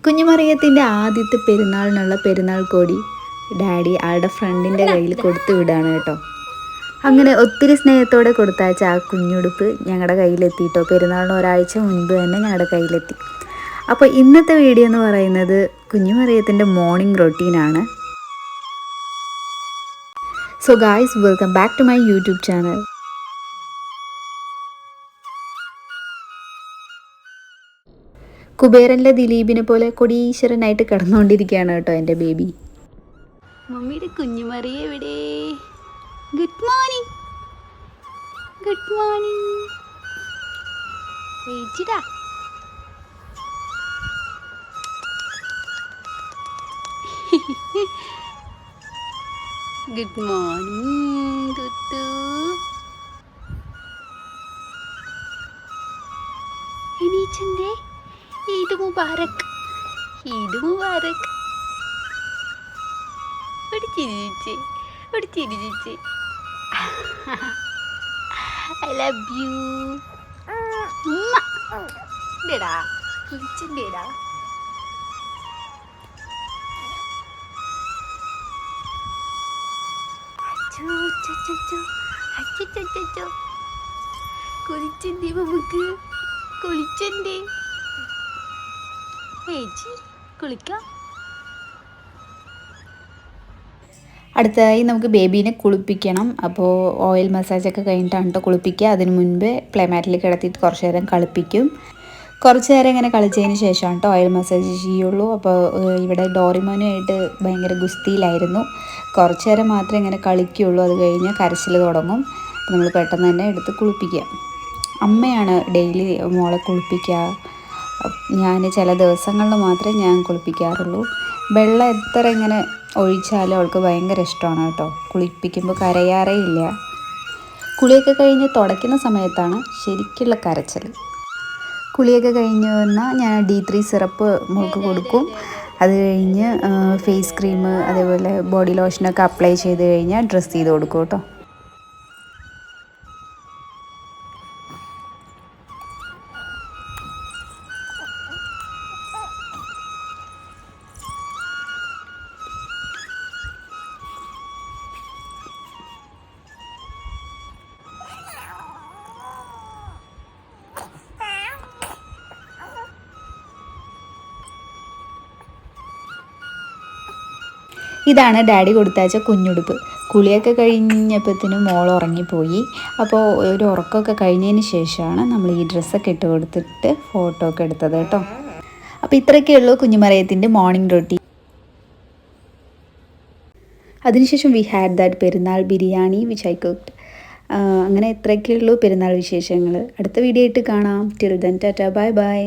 കുഞ്ഞുമറിയത്തിൻ്റെ ആദ്യത്തെ പെരുന്നാളിനുള്ള പെരുന്നാൾ കോടി ഡാഡി ആളുടെ ഫ്രണ്ടിൻ്റെ കയ്യിൽ കൊടുത്തു വിടാണ് കേട്ടോ. അങ്ങനെ ഒത്തിരി സ്നേഹത്തോടെ കൊടുത്തയച്ച ആ കുഞ്ഞുടുപ്പ് ഞങ്ങളുടെ കയ്യിലെത്തിയിട്ടോ. പെരുന്നാളിന് ഒരാഴ്ച മുൻപ് തന്നെ ഞങ്ങളുടെ കയ്യിലെത്തി. അപ്പോൾ ഇന്നത്തെ വീഡിയോ എന്ന് പറയുന്നത് കുഞ്ഞുമറിയത്തിൻ്റെ മോർണിംഗ് റൊട്ടീനാണ്. So guys, welcome back to my YouTube channel. കുബേരനിലെ ദിലീപിനെ പോലെ കൊടീശ്വരനായിട്ട് കിടന്നുകൊണ്ടിരിക്കുകയാണ് കേട്ടോ എൻ്റെ ബേബി. മമ്മിയുടെ കുഞ്ഞുമറിയ എവിടെ? Good morning, good morning. വെയിച്ചിടാ. ഗുഡ് മോർണിംഗ് തുത്തു. എണീച്ചണ്ടേ? ഈദ് മുബാരക്, ഈദ് മുബാരക്. ഒരു ചിരിച്ചേ, ഒരു ചിരിച്ചേ. ഐ ലവ് യു ഡേടാ. കുളിച്ചണ്ടേടാ. കുളിച്ചണ്ടേ നമുക്ക്, കുളിച്ചണ്ടേ ചേച്ചി, കുളിക്കാം. അടുത്തതായി നമുക്ക് ബേബീനെ കുളിപ്പിക്കണം. അപ്പോൾ ഓയിൽ മസാജൊക്കെ കഴിഞ്ഞിട്ടാണ് കേട്ടോ കുളിപ്പിക്കുക. അതിന് മുൻപ് പ്ലേ മാറ്റിൽ കിടത്തിയിട്ട് കുറച്ച് നേരം കളിപ്പിക്കും. കുറച്ച് നേരം ഇങ്ങനെ കളിച്ചതിന് ശേഷമാണ് കേട്ടോ ഓയിൽ മസാജ് ചെയ്യുള്ളൂ. അപ്പോൾ ഇവിടെ ഡോറിമോനുമായിട്ട് ഭയങ്കര ഗുസ്തിയിലായിരുന്നു. കുറച്ച് നേരം മാത്രമേ ഇങ്ങനെ കളിക്കുകയുള്ളൂ. അത് കഴിഞ്ഞ് കരച്ചിൽ തുടങ്ങും. അപ്പോൾ നമ്മൾ പെട്ടെന്ന് തന്നെ എടുത്ത് കുളിപ്പിക്കുക. അമ്മയാണ് ഡെയിലി മോളെ കുളിപ്പിക്കുക. ഞാൻ ചില ദിവസങ്ങളിൽ മാത്രമേ ഞാൻ കുളിപ്പിക്കാറുള്ളൂ. വെള്ളം എത്ര ഇങ്ങനെ ഒഴിച്ചാലും അവൾക്ക് ഭയങ്കര ഇഷ്ടമാണ് കേട്ടോ. കുളിപ്പിക്കുമ്പോൾ കരയാറേ ഇല്ല. കുളിയൊക്കെ കഴിഞ്ഞ് തുടയ്ക്കുന്ന സമയത്താണ് ശരിക്കുള്ള കരച്ചിൽ. കുളിയൊക്കെ കഴിഞ്ഞ് വന്നാൽ ഞാൻ D3 സിറപ്പ് മോൾക്ക് കൊടുക്കും. അത് കഴിഞ്ഞ് ഫേസ് ക്രീം അതേപോലെ ബോഡി ലോഷനൊക്കെ അപ്ലൈ ചെയ്ത് കഴിഞ്ഞാൽ ഡ്രസ്സ് ചെയ്ത് കൊടുക്കും കേട്ടോ. ഇതാണ് ഡാഡി കൊടുത്തയച്ച കുഞ്ഞുടുപ്പ്. കുളിയൊക്കെ കഴിഞ്ഞപ്പോഴത്തേനും മോൾ ഉറങ്ങിപ്പോയി. അപ്പോൾ ഒരു ഉറക്കമൊക്കെ കഴിഞ്ഞതിന് ശേഷമാണ് നമ്മൾ ഈ ഡ്രസ്സൊക്കെ ഇട്ട് കൊടുത്തിട്ട് ഫോട്ടോ ഒക്കെ എടുത്തത് കേട്ടോ. അപ്പോൾ ഇത്രയൊക്കെ ഉള്ളൂ കുഞ്ഞുമറിയത്തിൻ്റെ മോർണിംഗ് റൊട്ടീൻ. അതിനുശേഷം വി ഹാഡ് ദാറ്റ് പെരുന്നാൾ ബിരിയാണി വിച്ച് ഐ കുക്ക്ഡ്. അങ്ങനെ ഇത്രയൊക്കെ ഉള്ളൂ പെരുന്നാൾ വിശേഷങ്ങൾ. അടുത്ത വീഡിയോ ആയിട്ട് കാണാം. Till then Tata, bye bye.